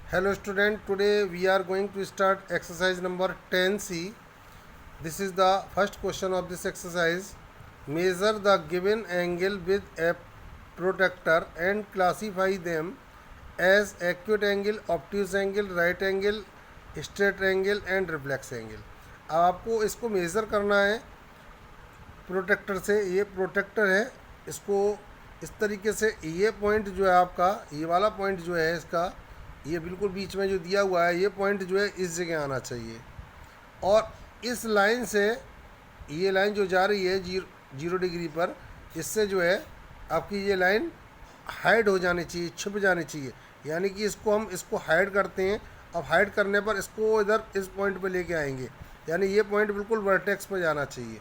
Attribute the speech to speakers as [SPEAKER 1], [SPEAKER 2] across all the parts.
[SPEAKER 1] Hello student, today we are going to start exercise number 10C. This is the first question of this exercise. Measure the given angle with a protractor and classify them as acute angle, obtuse angle, right angle, straight angle and reflex angle. अब आपको इसको measure करना है protector से। ये protector है, इसको इस तरीके से ये पॉइंट जो है आपका, ये वाला पॉइंट जो है इसका, ये बिल्कुल बीच में जो दिया हुआ है ये पॉइंट जो है इस जगह आना चाहिए। और इस लाइन से, ये लाइन जो जा रही है जीरो डिग्री पर, इससे जो है आपकी ये लाइन हाइड हो जानी चाहिए, छिप जानी चाहिए। यानी कि हम इसको हाइड करते हैं। अब हाइड करने पर इसको इधर इस पॉइंट पे लेके आएंगे, यानी ये पॉइंट बिल्कुल वर्टेक्स पर जाना चाहिए।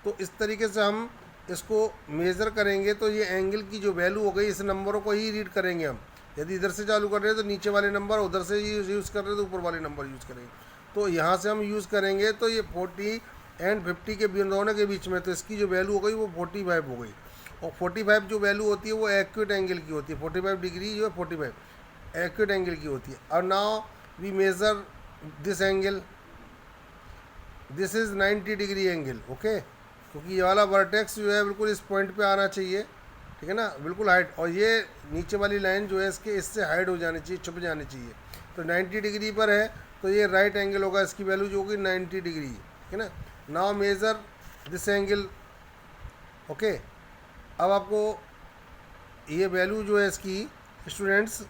[SPEAKER 1] तो इस तरीके से हम इसको मेज़र करेंगे। तो ये एंगल की जो वैल्यू हो गई, इस नंबरों को ही रीड करेंगे हम। यदि इधर से चालू कर रहे हैं तो नीचे वाले नंबर, उधर से यूज़ कर रहे हैं तो ऊपर वाले नंबर यूज़ करेंगे। तो यहाँ से हम यूज़ करेंगे तो ये 40 एंड 50 के दोनों के बीच में, तो इसकी जो वैल्यू हो गई वो 45 हो गई। और 45 जो वैल्यू होती है वो एक्यूट एंगल की होती है। 45 डिग्री जो है 45 एक्यूट एंगल की होती है। और now we measure this angle, this is 90 degree angle, okay. क्योंकि ये वाला वर्टेक्स जो है बिल्कुल इस पॉइंट पे आना चाहिए, ठीक है ना, बिल्कुल हाइड। और ये नीचे वाली लाइन जो है इससे हाइड हो जानी चाहिए, छुप जानी चाहिए। तो 90 डिग्री पर है तो ये राइट एंगल होगा, इसकी वैल्यू जो होगी 90 डिग्री, ठीक है ना। Now measure this angle, okay. अब आपको ये वैल्यू जो है इसकी स्टूडेंट्स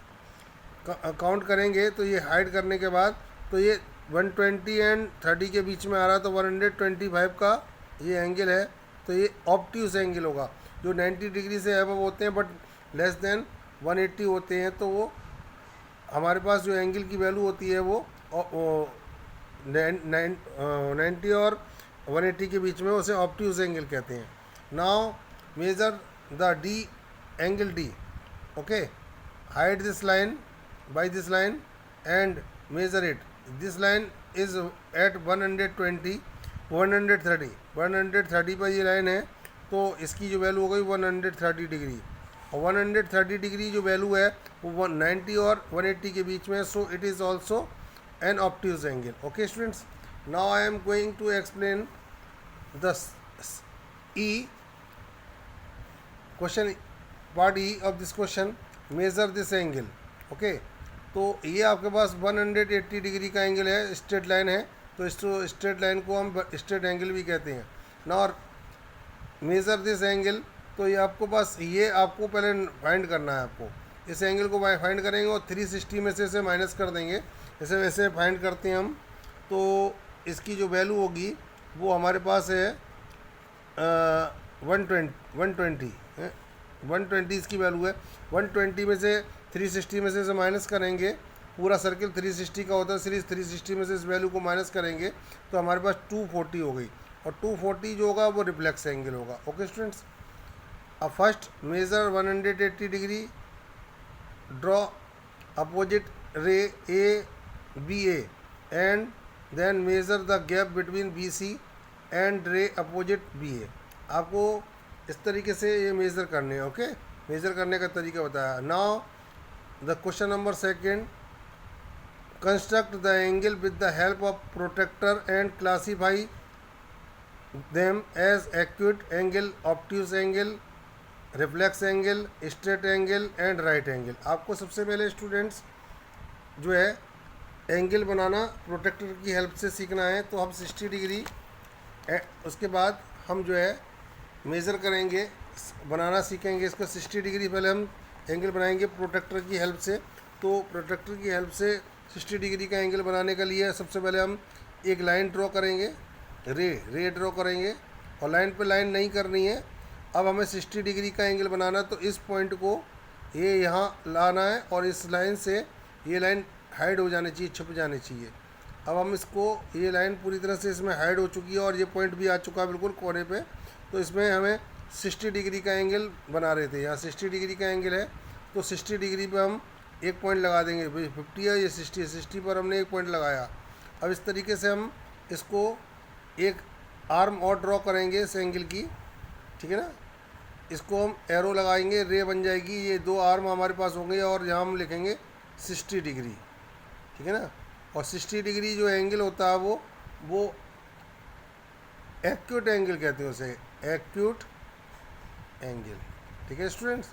[SPEAKER 1] काउंट करेंगे। तो ये हाइड करने के बाद तो ये 120 एंड 30 के बीच में आ रहा, तो 125 का ये एंगल है। तो ये ऑब्ट्यूस एंगल होगा। जो 90 डिग्री से अबव होते हैं बट लेस देन 180 होते हैं, तो वो हमारे पास जो एंगल की वैल्यू होती है वो 90 और 180 के बीच में, उसे ऑब्ट्यूस एंगल कहते हैं। Now measure the D angle D, okay. Hide this line by this line and measure it. This line is at 130 पर ये लाइन है, तो इसकी जो वैल्यू हो गई 130 डिग्री। और 130 डिग्री जो वैल्यू है वो 90 और 180 के बीच में, so it is also an obtuse angle, okay students. Now I am going to explain the E question, part E of this question. Measure this angle, okay. तो ये आपके पास 180 डिग्री का एंगल है, स्ट्रेट लाइन है। तो straight line को हम स्ट्रेट एंगल भी कहते हैं ना। और मेज़र दिस एंगल, तो ये आपको पास, ये आपको पहले फाइंड करना है। आपको इस एंगल को फाइंड करेंगे और 360 में से इसे माइनस कर देंगे। जैसे वैसे फाइंड करते हैं हम। तो इसकी जो वैल्यू होगी वो हमारे पास है 120 इसकी वैल्यू है। 120 में से 360 में से इसे माइनस करेंगे। पूरा सर्किल 360 का होता है, सीरीज 360 में से इस वैल्यू को माइनस करेंगे तो हमारे पास 240 हो गई। और 240 जो होगा वो रिफ्लेक्स एंगल होगा, ओके स्टूडेंट्स। अब first measure 180 degree, draw opposite ray A B A and then measure the gap between B C and ray opposite B A. आपको इस तरीके से ये मेज़र करने हैं, ओके। मेज़र करने का तरीका बताया। Now the question number second, construct the angle with the help of protractor and classify them as acute angle, obtuse angle, reflex angle, straight angle and right angle. आपको सबसे पहले students जो है angle बनाना प्रोटेक्टर की help से सीखना है। तो हम 60 डिग्री, उसके बाद हम जो है मेज़र करेंगे, बनाना सीखेंगे इसको। 60 डिग्री पहले हम एंगल बनाएंगे प्रोटेक्टर की हेल्प से। तो प्रोटेक्टर की हेल्प से 60 डिग्री का एंगल बनाने के लिए सबसे पहले हम एक लाइन ड्रॉ करेंगे, रे ड्रॉ करेंगे। और लाइन पे लाइन नहीं करनी है। अब हमें 60 डिग्री का एंगल बनाना, तो इस पॉइंट को ये यहाँ लाना है और इस लाइन से ये लाइन हाइड हो जानी चाहिए, छुप जानी चाहिए। अब हम इसको, ये लाइन पूरी तरह से इसमें हाइड हो चुकी है और ये पॉइंट भी आ चुका है बिल्कुल कोने पे। तो इसमें हमें 60 डिग्री का एंगल बना रहे थे। यहाँ 60 डिग्री का एंगल है, तो 60 डिग्री पे हम एक पॉइंट लगा देंगे। 50 है, ये 60 है, 60 पर हमने एक पॉइंट लगाया। अब इस तरीके से हम इसको एक आर्म और ड्रॉ करेंगे इस एंगल की, ठीक है ना। इसको हम एरो लगाएंगे, रे बन जाएगी। ये दो आर्म हमारे पास होंगे और यहाँ हम लिखेंगे 60 डिग्री, ठीक है ना। और 60 डिग्री जो एंगल होता है वो एक्यूट एंगल कहते हैं उसे, एक्यूट एंगल। ठीक है स्टूडेंट्स।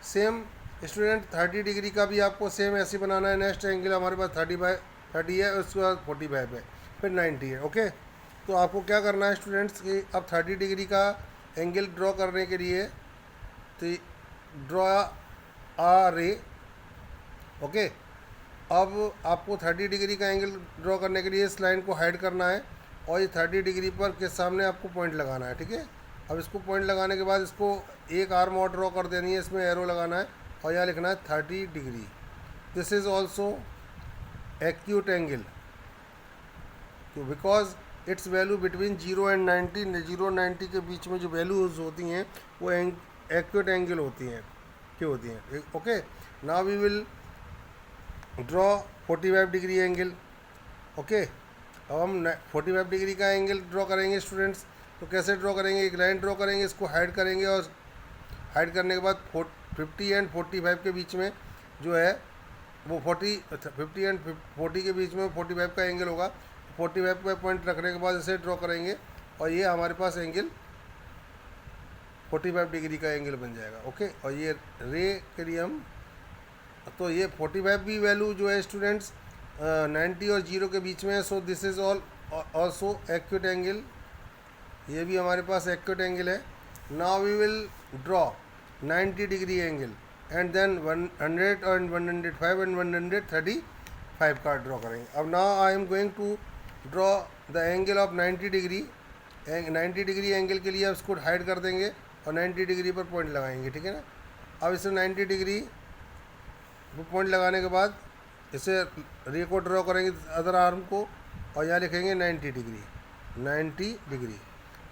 [SPEAKER 1] सेम स्टूडेंट 30 डिग्री का भी आपको सेम ऐसे बनाना है। नेक्स्ट एंगल हमारे पास 30 है, उसके बाद 45 है, फिर 90 है। ओके, तो आपको क्या करना है स्टूडेंट्स कि अब 30 डिग्री का एंगल ड्रॉ करने के लिए तो ड्रॉ आ रे। ओके, अब आपको 30 डिग्री का एंगल ड्रॉ करने के लिए इस लाइन को हाइड करना है और ये 30 डिग्री पर के सामने आपको पॉइंट लगाना है। ठीक है, अब इसको पॉइंट लगाने के बाद इसको एक आर्म और ड्रॉ कर देनी है, इसमें एरो लगाना है और यहाँ लिखना है 30 degree. This is also acute angle because it's value between 0 and 90, 0 90 के बीच में जो वैल्यूज होती हैं वो एक्यूट एंगल होती हैं, क्यों होती हैं। Okay, now we will draw 45 degree angle. Okay, अब हम 45 डिग्री का एंगल ड्रॉ करेंगे स्टूडेंट्स। तो कैसे ड्रॉ करेंगे, एक लाइन ड्रॉ करेंगे, इसको हाइड करेंगे और हाइड करने के बाद 50 एंड 45 के बीच में जो है वो 50 एंड 40 के बीच में 45 का एंगल होगा। 45 पे पॉइंट रखने के बाद इसे ड्रॉ करेंगे और ये हमारे पास एंगल 45 डिग्री का एंगल बन जाएगा। ओके, और ये रे के लिए हम तो ये 45 भी वैल्यू जो है स्टूडेंट्स 90 और 0 के बीच में है। So this is also acute angle, ये भी हमारे पास एक्यूट एंगल है। Now we will draw 90 degree angle and then 100 और 105 एंड 135 का ड्रॉ करेंगे। अब now I am going to draw the angle of 90 degree. 90 degree angle के लिए अब इसको हाइड कर देंगे और 90 डिग्री पर पॉइंट लगाएंगे। ठीक है ना। अब इसे 90 डिग्री पॉइंट लगाने के बाद इसे रे को ड्रॉ करेंगे अदर आर्म को और यहाँ लिखेंगे 90 डिग्री, 90 डिग्री।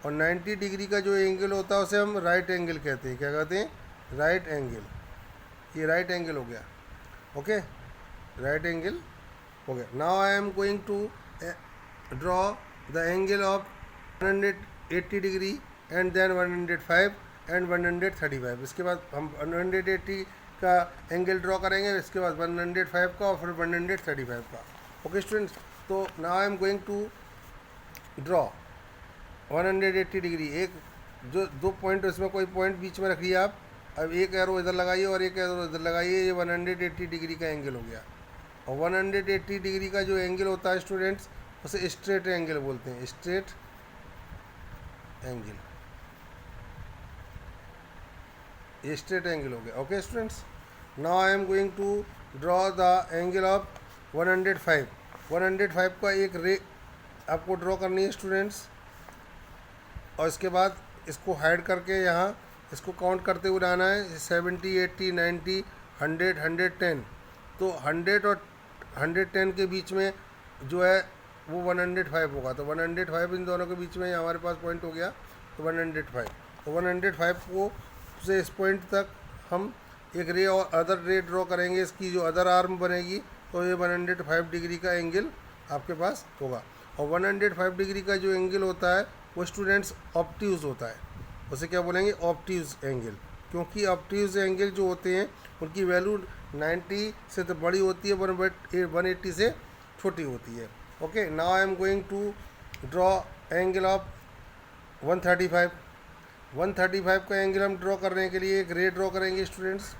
[SPEAKER 1] और 90 डिग्री का जो एंगल होता है उसे हम राइट एंगल कहते हैं। क्या कहते हैं, राइट एंगल। ये राइट एंगल हो गया। ओके, राइट एंगल हो गया। Now I am going to draw the angle of 180 degree and then 105 and 135। इसके बाद हम 180 का एंगल ड्रॉ करेंगे, इसके बाद 105 का और फिर 135 का। ओके स्टूडेंट्स, तो now I am going to draw 180 degree. एक जो दो पॉइंट, इसमें कोई पॉइंट बीच में रखिए आप। अब एक एरो इधर लगाइए और एक एरो इधर लगाइए, ये 180 डिग्री का एंगल हो गया। और 180 डिग्री का जो एंगल होता है स्टूडेंट्स उसे स्ट्रेट एंगल बोलते हैं, स्ट्रेट एंगल। ये स्ट्रेट एंगल हो गया। Okay students, now I am going to draw the angle of 105। 105 का एक रे आपको ड्रॉ करनी है स्टूडेंट्स और इसके बाद इसको हाइड करके यहाँ इसको काउंट करते हुए आना है। 70, 80, 90, 100, 110। तो 100 और 110 के बीच में जो है वो 105 होगा। तो 105 इन दोनों के बीच में हमारे पास पॉइंट हो गया, तो 105। तो 105 को से इस पॉइंट तक हम एक रे और अदर रे ड्रॉ करेंगे। इसकी जो अदर आर्म बनेगी तो ये 105 डिग्री का एंगल आपके पास होगा। और 105 डिग्री का जो एंगल होता है वो स्टूडेंट्स ऑब्ट्यूज होता है। उसे क्या बोलेंगे, ऑब्ट्यूज एंगल। क्योंकि ऑब्ट्यूज एंगल जो होते हैं उनकी वैल्यू 90 से तो बड़ी होती है, 180 से छोटी होती है। Okay, now I am going to draw angle of 135। 135 का एंगल हम ड्रॉ करने के लिए एक रे ड्रॉ करेंगे स्टूडेंट्स।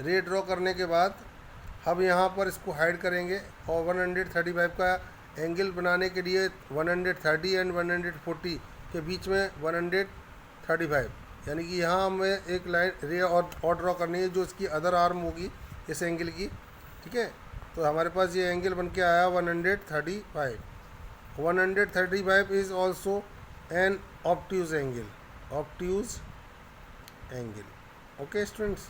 [SPEAKER 1] रे ड्रॉ करने के बाद हम यहाँ पर इसको हाइड करेंगे और 135 का एंगल बनाने के लिए 130 एंड 140 के बीच में 135, यानी कि यहाँ हमें एक लाइन रे और ड्रॉ करनी है जो इसकी अदर आर्म होगी इस एंगल की। ठीक है, तो हमारे पास ये एंगल बन के आया 135। 135 is also an obtuse angle, obtuse angle. Okay students,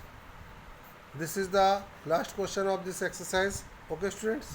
[SPEAKER 1] this is the last question of this exercise. Okay students.